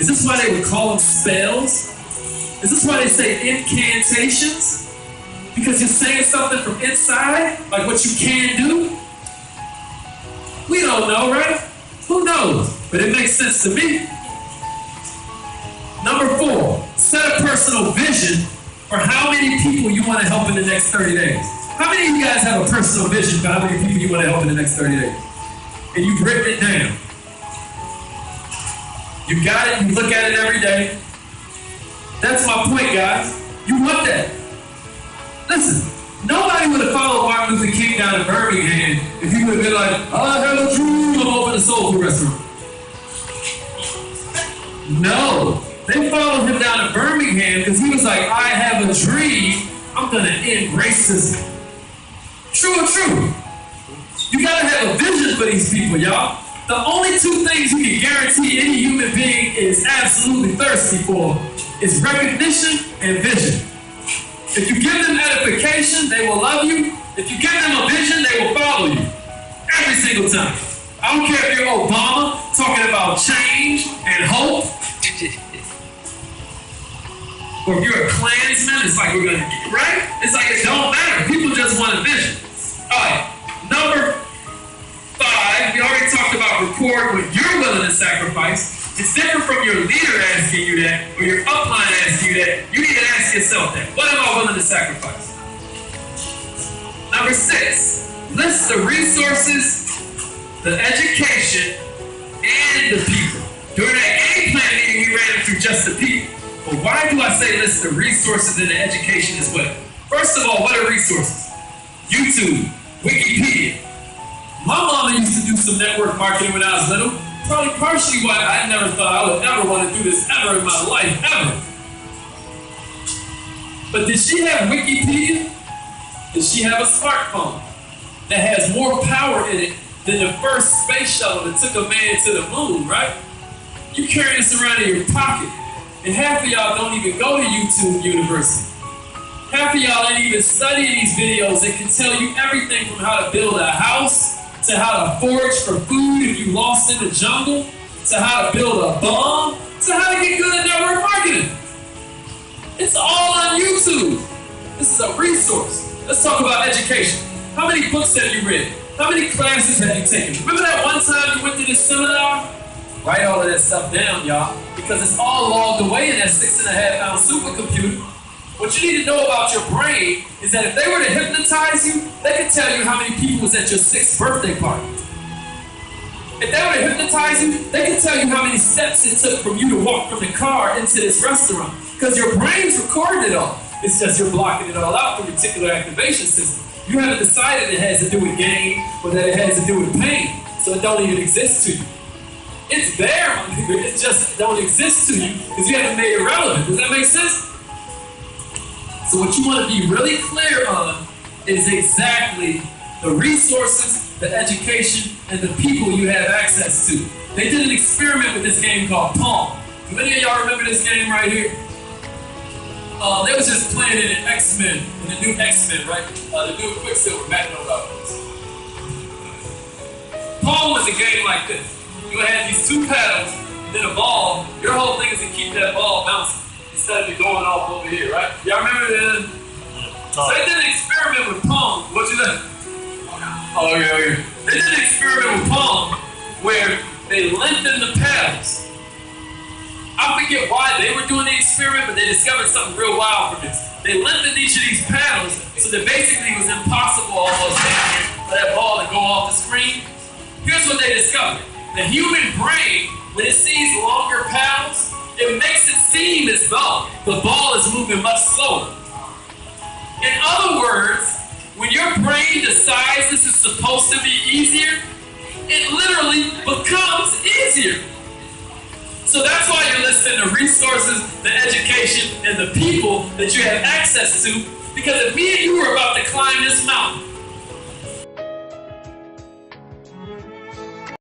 Is this why they would call them spells? Is this why they say incantations? Because you're saying something from inside, like what you can do? We don't know, right? Who knows? But it makes sense to me. Number 4, set a personal vision for how many people you want to help in the next 30 days. How many of you guys have a personal vision for how many people you want to help in the next 30 days? And you've written it down. You got it, you look at it every day. That's my point, guys. You want that. Listen, nobody would have followed Martin Luther King down in Birmingham if he would have been like, I have a dream of opening a soul food restaurant. No, they followed him down in Birmingham because he was like, I have a dream, I'm gonna end racism. True or true? You gotta have a vision for these people, y'all. The only 2 things you can guarantee any human being is absolutely thirsty for is recognition and vision. If you give them edification, they will love you. If you give them a vision, they will follow you. Every single time. I don't care if you're Obama talking about change and hope. Or if you're a Klansman, it's like we're gonna get right? It's like it don't matter. People just want a vision. Alright, number 5, we already talked about record what you're willing to sacrifice. It's different from your leader asking you that, or your upline asking you that. You need to ask yourself that. What am I willing to sacrifice? Number 6, list the resources, the education, and the people. During that game plan meeting, we ran through just the people. But why do I say list the resources and the education as well? First of all, what are resources? YouTube, Wikipedia. My mama used to do some network marketing when I was little. Probably partially why I never thought I would ever want to do this ever in my life, ever. But did she have Wikipedia? Did she have a smartphone that has more power in it than the first space shuttle that took a man to the moon, right? You carry this around in your pocket. And half of y'all don't even go to YouTube University. Half of y'all ain't even studying these videos that can tell you everything from how to build a house, to how to forage for food if you lost in the jungle, to how to build a bomb, to how to get good at network marketing. It's all on YouTube. This is a resource. Let's talk about education. How many books have you read? How many classes have you taken? Remember that one time you went to this seminar? Write all of that stuff down, y'all, because it's all logged away in that 6.5-pound supercomputer. What you need to know about your brain is that if they were to hypnotize you, they could tell you how many people was at your 6th birthday party. If they were to hypnotize you, they could tell you how many steps it took from you to walk from the car into this restaurant. Because your brain's recorded it all. It's just you're blocking it all out through reticular activation system. You haven't decided it has to do with gain or that it has to do with pain. So it don't even exist to you. It's there, it just don't exist to you because you haven't made it relevant. Does that make sense? So what you want to be really clear on is exactly the resources, the education, and the people you have access to. They did an experiment with this game called Pong. Do any of y'all remember this game right here? They was just playing it in X-Men, in the new X-Men, right? The new Quicksilver, Matt knows about this. Pong was a game like this. You had these 2 paddles, and then a ball. Your whole thing is to keep that ball bouncing instead of it going off over here, right? Y'all remember that? So they did an experiment with Pong. What you think? Oh, yeah. They did an experiment with Pong where they lengthened the paddles. I forget why they were doing the experiment, but they discovered something real wild from this. They lengthened each of these paddles so that basically it was impossible almost for that ball to go off the screen. Here's what they discovered. The human brain, when it sees longer paddles, it makes it seem as though the ball is moving much slower. In other words, when your brain decides this is supposed to be easier, it literally becomes easier. So that's why you're listing the resources, the education, and the people that you have access to. Because if me and you were about to climb this mountain,